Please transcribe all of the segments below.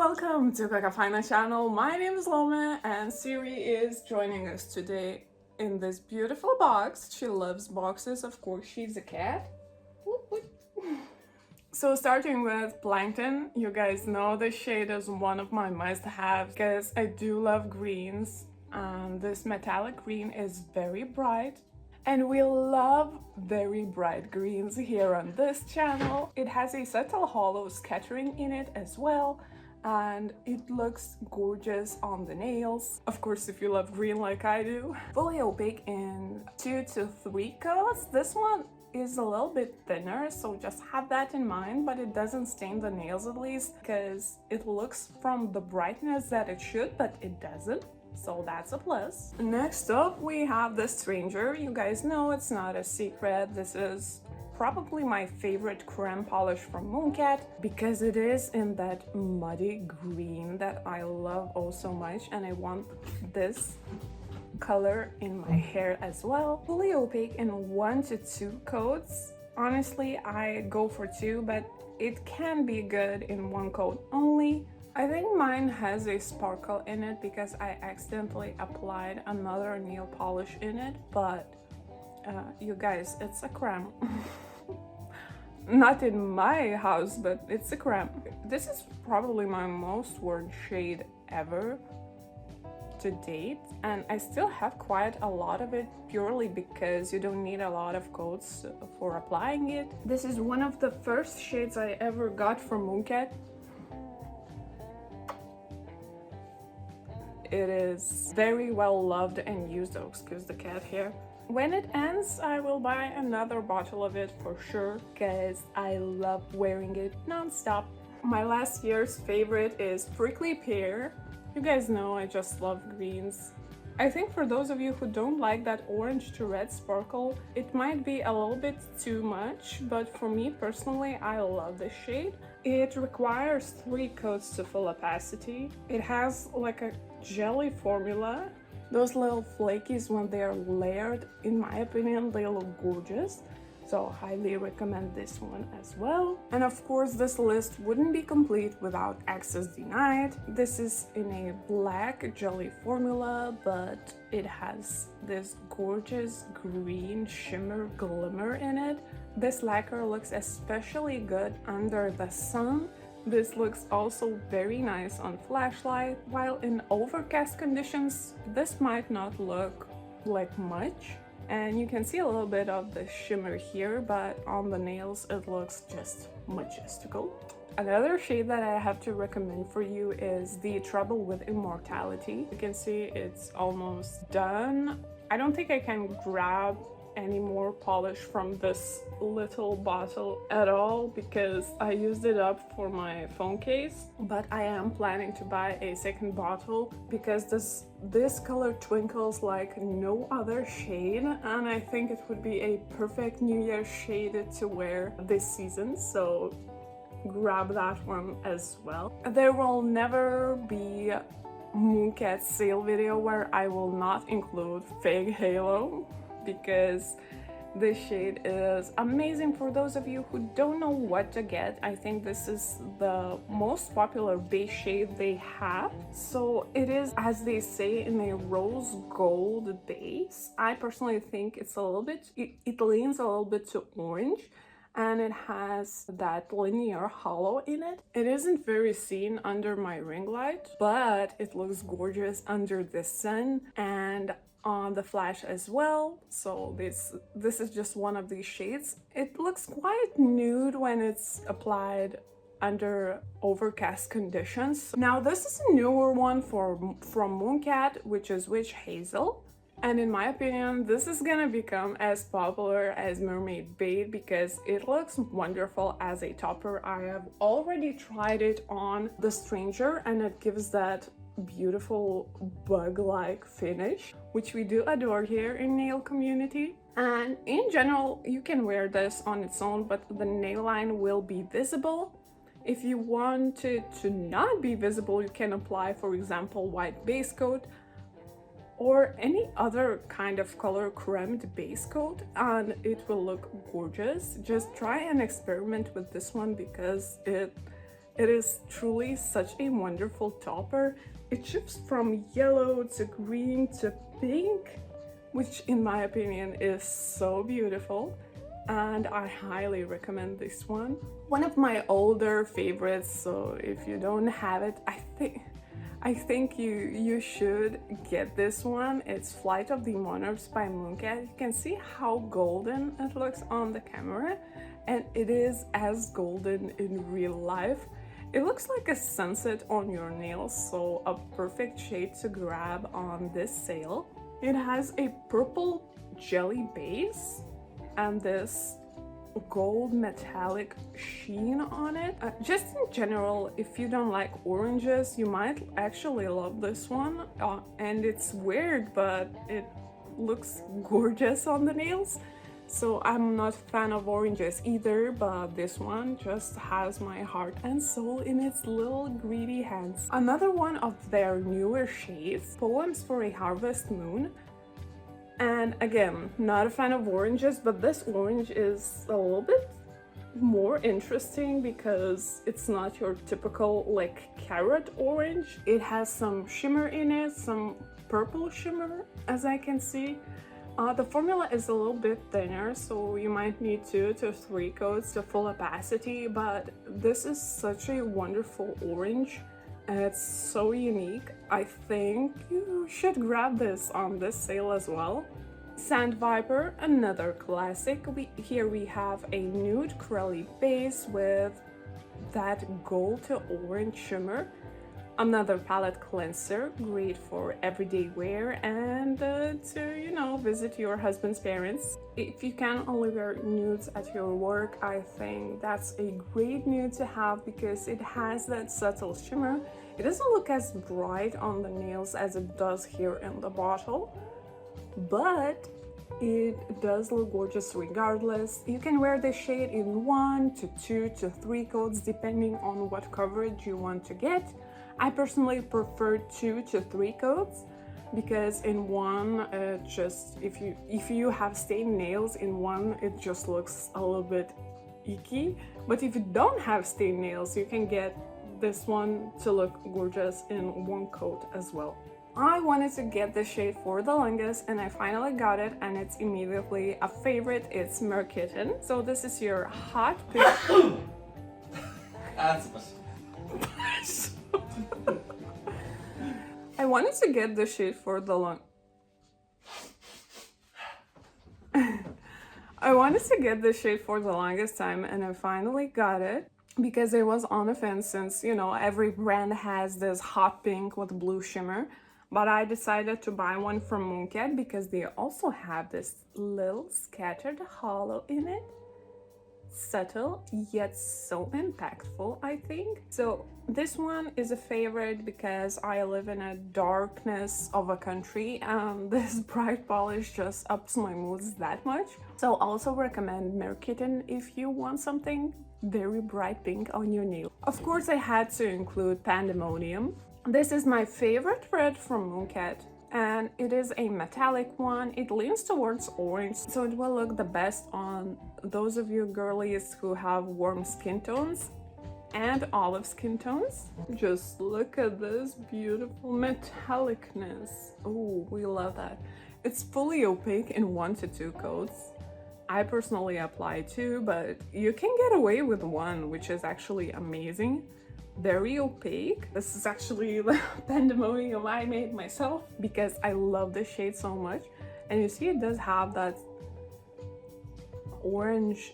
welcome to Kokia Faina channel. My name is Loma and Siri is joining us today in this beautiful box. She loves boxes, of course, she's a cat. Whoop, whoop. So starting with plankton, you guys know this shade is one of my must-haves because I do love greens and this metallic green is very bright. And we love very bright greens here on this channel. It has a subtle hollow scattering in it as well, and it looks gorgeous on the nails. Of course, if you love green like I do. Fully opaque in 2 to 3 coats. This one is a little bit thinner, so just have that in mind, but it doesn't stain the nails at least, because it looks from the brightness that it should, but it doesn't. So that's a plus. Next up, we have the Stranger. You guys know it's not a secret. This is probably my favorite creme polish from Mooncat because it is in that muddy green that I love oh so much, and I want this color in my hair as well. Fully opaque in 1 to 2 coats. Honestly, I go for 2, but it can be good in 1 coat only. I think mine has a sparkle in it because I accidentally applied another nail polish in it, but you guys, it's a creme. Not in my house, but it's a creme. This is probably my most worn shade ever to date, and I still have quite a lot of it purely because you don't need a lot of coats for applying it. This is one of the first shades I ever got from Mooncat. It is very well loved and used. Oh, excuse the cat here. When it ends, I will buy another bottle of it for sure because I love wearing it non-stop. My last year's favorite is Prickly Pear. You guys know I just love greens. I think for those of you who don't like that orange to red sparkle, it might be a little bit too much, but for me personally, I love this shade. It requires 3 coats to full opacity. It has like a jelly formula. Those little flakies, when they are layered, in my opinion, they look gorgeous. So highly recommend this one as well. And of course, this list wouldn't be complete without access denied. This is in a black jelly formula, but it has this gorgeous green shimmer glimmer in it. This lacquer looks especially good under the sun. This looks also very nice on flashlight, while in overcast conditions, this might not look like much. And you can see a little bit of the shimmer here, but on the nails it looks just majestical. Another shade that I have to recommend for you is the Trouble with Immortality. You can see it's almost done. I don't think I can grab any more polish from this little bottle at all because I used it up for my phone case, but I am planning to buy a second bottle because this color twinkles like no other shade, and I think it would be a perfect New Year shade to wear this season, so grab that one as well. There will never be Mooncat sale video where I will not include Fake Halo, because this shade is amazing. For those of you who don't know what to get, I think this is the most popular base shade they have. So it is, as they say, in a rose gold base. I personally think it's a little bit, it leans a little bit to orange, and it has that linear hollow in it. It isn't very seen under my ring light, but it looks gorgeous under the sun and on the flash as well. So this is just one of these shades. It looks quite nude when it's applied under overcast conditions. Now this is a newer one from Mooncat, which is Witch Hazel. And in my opinion, this is gonna become as popular as Mermaid Bait because it looks wonderful as a topper. I have already tried it on the Stranger and it gives that beautiful bug-like finish, which we do adore here in nail community. And in general, you can wear this on its own, but the nail line will be visible. If you want it to not be visible, you can apply, for example, white base coat or any other kind of color cremed base coat, and it will look gorgeous. Just try and experiment with this one because it It is truly such a wonderful topper. It shifts from yellow to green to pink, which in my opinion is so beautiful, and I highly recommend this one. One of my older favorites, so if you don't have it, I think you should get this one. It's Flight of the Monarchs by Mooncat. You can see how golden it looks on the camera, and it is as golden in real life. It looks like a sunset on your nails, so a perfect shade to grab on this sale. It has a purple jelly base and this gold metallic sheen on it. Just in general, if you don't like oranges, you might actually love this one. And it's weird, but it looks gorgeous on the nails. So I'm not a fan of oranges either, but this one just has my heart and soul in its little greedy hands. Another one of their newer shades, Poems for a Harvest Moon. And again, not a fan of oranges, but this orange is a little bit more interesting because it's not your typical like carrot orange. It has some shimmer in it, some purple shimmer, as I can see. The formula is a little bit thinner, so you might need 2 to 3 coats to full opacity, but this is such a wonderful orange. It's so unique. I think you should grab this on this sale as well. Sand Viper, another classic. Here we have a nude curly base with that gold to orange shimmer. Another palette cleanser, great for everyday wear and to visit your husband's parents. If you can only wear nudes at your work, I think that's a great nude to have because it has that subtle shimmer. It doesn't look as bright on the nails as it does here in the bottle, but it does look gorgeous regardless. You can wear this shade in 1 to 2 to 3 coats depending on what coverage you want to get. I personally prefer 2 to 3 coats because in one, if you have stained nails in one, it just looks a little bit icky. But if you don't have stained nails, you can get this one to look gorgeous in 1 coat as well. I wanted to get this shade for the longest and I finally got it, and it's immediately a favorite. It's Merkitten. So this is your hot pink. I wanted to get the shade for the longest time, and I finally got it because it was on a fence since, every brand has this hot pink with blue shimmer. But I decided to buy one from Mooncat because they also have this little scattered hollow in it. Subtle yet so impactful, I think. So this one is a favorite because I live in a darkness of a country and this bright polish just ups my moods that much. So also recommend Merkitten if you want something very bright pink on your nail. Of course, I had to include Pandemonium. This is my favorite red from Mooncat, and it is a metallic one. It leans towards orange, so it will look the best on those of you girlies who have warm skin tones and olive skin tones. Just look at this beautiful metallicness. Oh, we love that. It's fully opaque in 1 to 2 coats. I personally apply 2, but you can get away with 1, which is actually amazing. Very opaque. This is actually the Pandemonium I made myself because I love this shade so much. And you see it does have that orange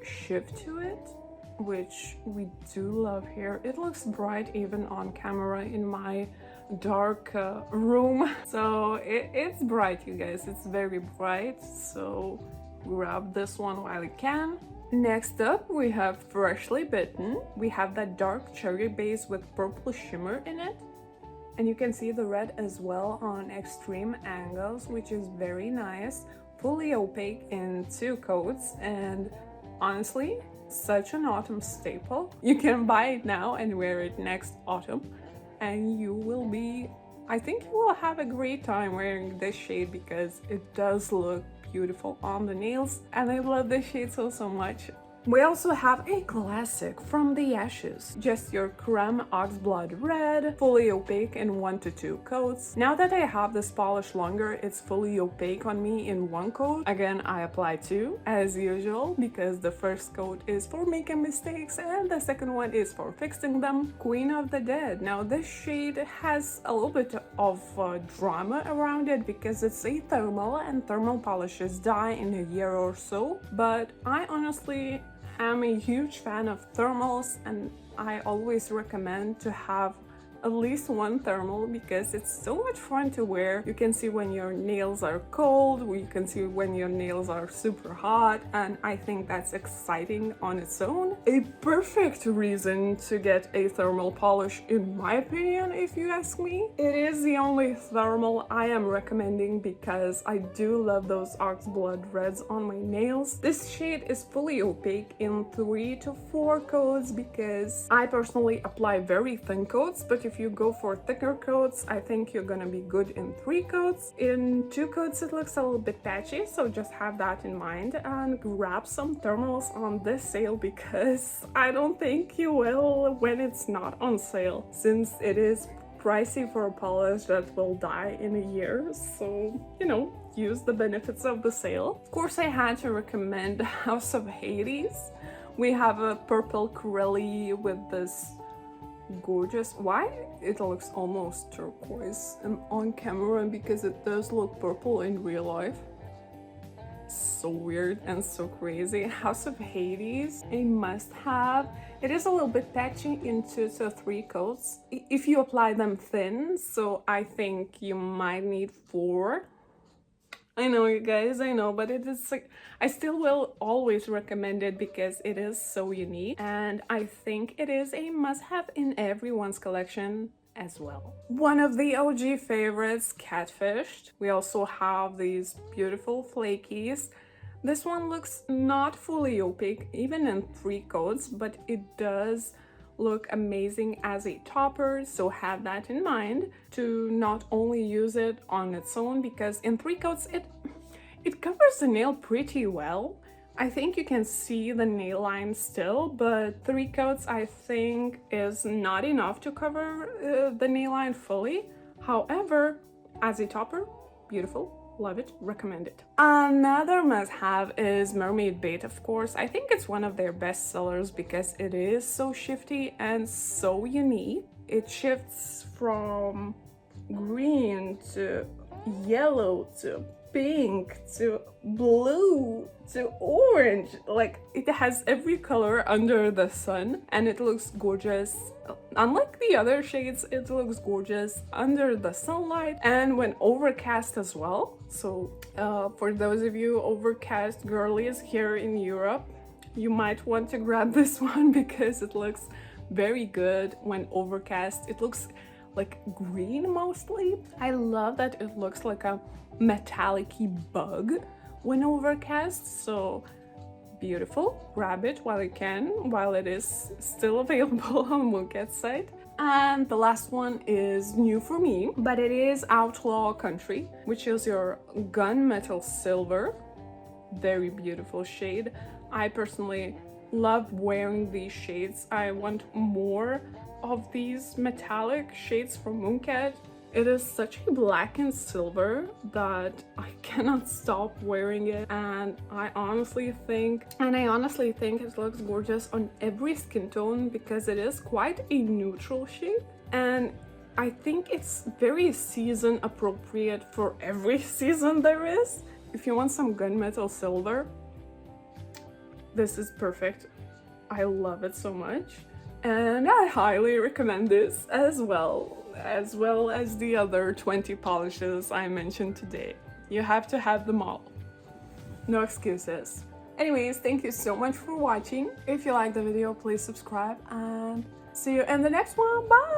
shift to it, which we do love here. It looks bright even on camera in my dark room. So it's bright, you guys. It's very bright. So grab this one while you can. Next up, we have Freshly Bitten. We have that dark cherry base with purple shimmer in it. And you can see the red as well on extreme angles, which is very nice. Fully opaque in 2 coats, and honestly, such an autumn staple. You can buy it now and wear it next autumn, and I think you will have a great time wearing this shade because it does look beautiful on the nails, and I love this shade so much. We also have a classic from the ashes, just your creme oxblood red, fully opaque in 1 to 2 coats. Now that I have this polish longer, it's fully opaque on me in 1 coat. Again, I apply 2 as usual because the first coat is for making mistakes and the second one is for fixing them. Queen of the Dead. Now this shade has a little bit of drama around it because it's a thermal and thermal polishes die in a year or so, but I honestly I'm a huge fan of thermals and I always recommend to have at least 1 thermal because it's so much fun to wear. You can see when your nails are cold, you can see when your nails are super hot, and I think that's exciting on its own. A perfect reason to get a thermal polish in my opinion, if you ask me. It is the only thermal I am recommending because I do love those oxblood reds on my nails. This shade is fully opaque in 3 to 4 coats because I personally apply very thin coats, but if you go for thicker coats, I think you're gonna be good in 3 coats. In 2 coats it looks a little bit patchy, so just have that in mind and grab some thermals on this sale because I don't think you will when it's not on sale, since it is pricey for a polish that will die in a year. So, you know, use the benefits of the sale. Of course, I had to recommend House of Hades. We have a purple corelli with this gorgeous, why it looks almost turquoise on camera because it does look purple in real life. So weird and so crazy. House of Hades, a must-have. It is a little bit patchy in 2 to 3 coats if you apply them thin, so I think you might need 4. I know, you guys, I know, but it is like, I still will always recommend it because it is so unique and I think it is a must-have in everyone's collection as well. One of the OG favorites, Catfished. We also have these beautiful flakies. This one looks not fully opaque, even in 3 coats, but it does look amazing as a topper, so have that in mind to not only use it on its own because in 3 coats it covers the nail pretty well. I think you can see the nail line still, but 3 coats I think is not enough to cover the nail line fully. However, as a topper, beautiful. Love it, recommend it. Another must-have is Mermaid Bait, of course. I think it's one of their best sellers because it is so shifty and so unique. It shifts from green to yellow to pink to blue to orange. Like, it has every color under the sun and it looks gorgeous. Unlike the other shades, it looks gorgeous under the sunlight and when overcast as well. So for those of you overcast girlies here in Europe, you might want to grab this one because it looks very good when overcast. It looks like green mostly. I love that it looks like a metallic-y bug when overcast, so beautiful. Grab it while you can, while it is still available on Mooncat's site. And the last one is new for me, but it is Outlaw Country, which is your gunmetal silver. Very beautiful shade. I personally love wearing these shades. I want more of these metallic shades from Mooncat. It is such a black and silver that I cannot stop wearing it, and I honestly think it looks gorgeous on every skin tone because it is quite a neutral shade, and I think it's very season appropriate for every season there is. If you want some gunmetal silver, this is perfect. I love it so much, and I highly recommend this as well as the other 20 polishes I mentioned today. You have to have them all. No excuses. Anyways, thank you so much for watching. If you liked the video, please subscribe and see you in the next one. Bye!